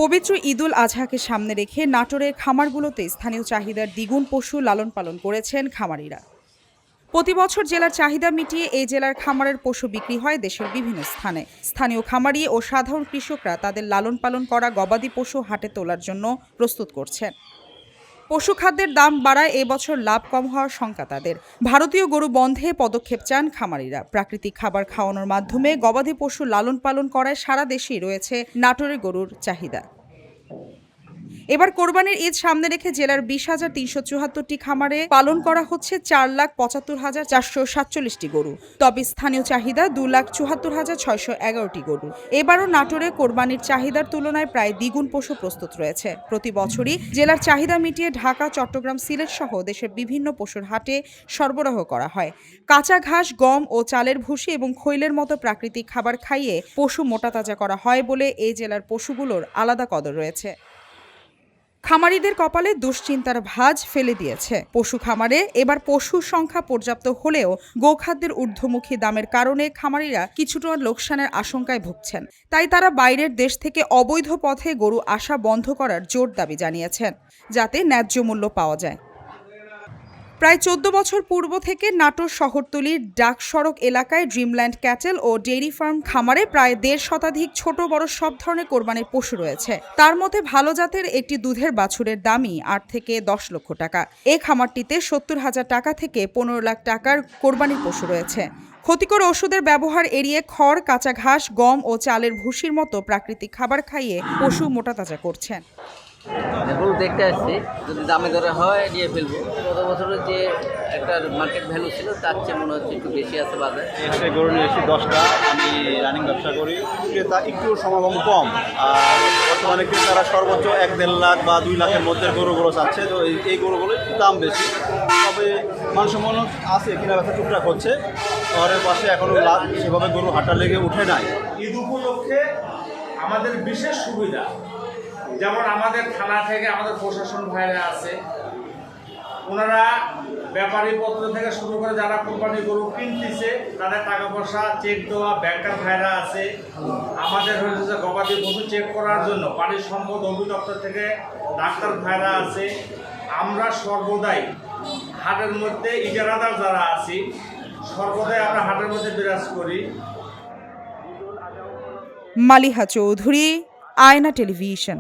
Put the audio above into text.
পবিত্র ঈদুল আজহাকে সামনে রেখে নাটোরের খামারগুলোতে স্থানীয় চাহিদার দ্বিগুণ পশু লালন পালন করেছেন খামারিরা। প্রতি বছর জেলার চাহিদা মিটিয়ে এই জেলার খামারের পশু বিক্রি হয় দেশের বিভিন্ন স্থানে। স্থানীয় খামারি ও সাধারণ কৃষকরা তাদের লালন পালন করা গবাদি পশু হাটে তোলার জন্য প্রস্তুত করছেন। পশু খাদ্যের দাম বাড়ায় এবছর লাভ কম হওয়ার শঙ্কা তাদের। ভারতীয় গরু বন্ধে পদক্ষেপ চান খামারিরা। প্রাকৃতিক খাবার খাওয়ানোর মাধ্যমে গবাদি পশু লালন পালন করায় সারা দেশেই রয়েছে নাটোরের গরুর চাহিদা। এবার কোরবানির ঈদ সামনে রেখে জেলার ২০,৩৭৪টি খামারে পালন করা হচ্ছে ৪,৭৫,৪৪৭টি গরু। তবে স্থানীয় চাহিদা ২,৭৪,৬১১টি গরু। এবারও নাটোরে কোরবানির চাহিদার তুলনায় প্রায় দ্বিগুণ পশু প্রস্তুত রয়েছে। প্রতি বছরই জেলার চাহিদা মিটিয়ে ঢাকা, চট্টগ্রাম, সিলেট সহ দেশের বিভিন্ন পশুর হাটে সরবরাহ করা হয়। কাঁচা ঘাস, গম ও চালের ভুসি এবং খৈলের মতো প্রাকৃতিক খাবার খাইয়ে পশু মোটাতাজা করা হয় বলে এই জেলার পশুগুলোর আলাদা কদর রয়েছে। খামারিদের কপালে দুশ্চিন্তার ভাঁজ ফেলে দিয়েছে পশু খামারে। এবার পশুর সংখ্যা পর্যাপ্ত হলেও গোখাদ্যের ঊর্ধ্বমুখী দামের কারণে খামারিরা কিছুটা লোকসানের আশঙ্কায় ভুগছেন। তাই তারা বাইরের দেশ থেকে অবৈধ পথে গরু আসা বন্ধ করার জোর দাবি জানিয়েছেন, যাতে ন্যায্য মূল্য পাওয়া যায়। প্রায় ১৪ বছর পূর্ব থেকে নাটোর শহরতলির ডাক সড়ক এলাকায় ড্রিমল্যান্ড ক্যাটেল ও ডেইরি ফার্ম খামারে প্রায় ১.৫ শতাধিক ছোট বড় সব ধরনের কোরবানির পশু রয়েছে। তার মধ্যে ভালো জাতের একটি দুধের বাছুরের দামই ৮ থেকে ১০ লক্ষ টাকা। এই খামারটিতে ৭০,০০০ টাকা থেকে ১৫ লাখ টাকার কোরবানির পশু রয়েছে। ক্ষতিকর ওষুধের ব্যবহার এড়িয়ে খড়, কাঁচা ঘাস, গম ও চালের ভুসির মতো প্রাকৃতিক খাবার খাইয়ে পশু মোটাতাজা করছেন। গরু দেখতে আসছি, যদি দামে দরে হয় নিয়ে ফেলবো। গত বছরের যে একটা মার্কেট ভ্যালু ছিল তার চেয়ে মনে হচ্ছে একটু বেশি আছে বাজারে। এসে গরু নিয়ে এসেছি 10টা। আমি রানিং ব্যবসা করি, ক্রেতা একটু সমাগম কম। আর বর্তমানে ক্রেতারা সর্বোচ্চ ১-১.৫ লাখ বা ২ লাখের মধ্যে গরুগুলো চাচ্ছে। তো এই গরুগুলোর একটু দাম বেশি, তবে মানুষ মনে আছে কিনা ব্যথা টুকটাক হচ্ছে। শহরের পাশে এখনও সেভাবে গরু হাঁটা লেগে উঠে নাই। ঈদ উপলক্ষে আমাদের বিশেষ সুবিধা, যেমন আমাদের থানা থেকে আমাদের প্রশাসন ভাইরা আছে, ওনারা ব্যাপারী পত্র থেকে শুরু করে যারা কোরবানি গরু কিনতেছে তাদের টাকা পয়সা চেক দেওয়া ব্যাংকার ভাইরা আছে। আমাদের হয়েছে গবাদি পশু চেক করার জন্য পানি সম্পদ অধিদপ্তর থেকে ডাক্তার ভাইরা আছে। আমরা সর্বদাই হাটের মধ্যে ইজারাদার যারা আছি সর্বদাই আমরা হাটের মধ্যে বিরাজ করি। মালিহা চৌধুরী, আয়না টেলিভিশন।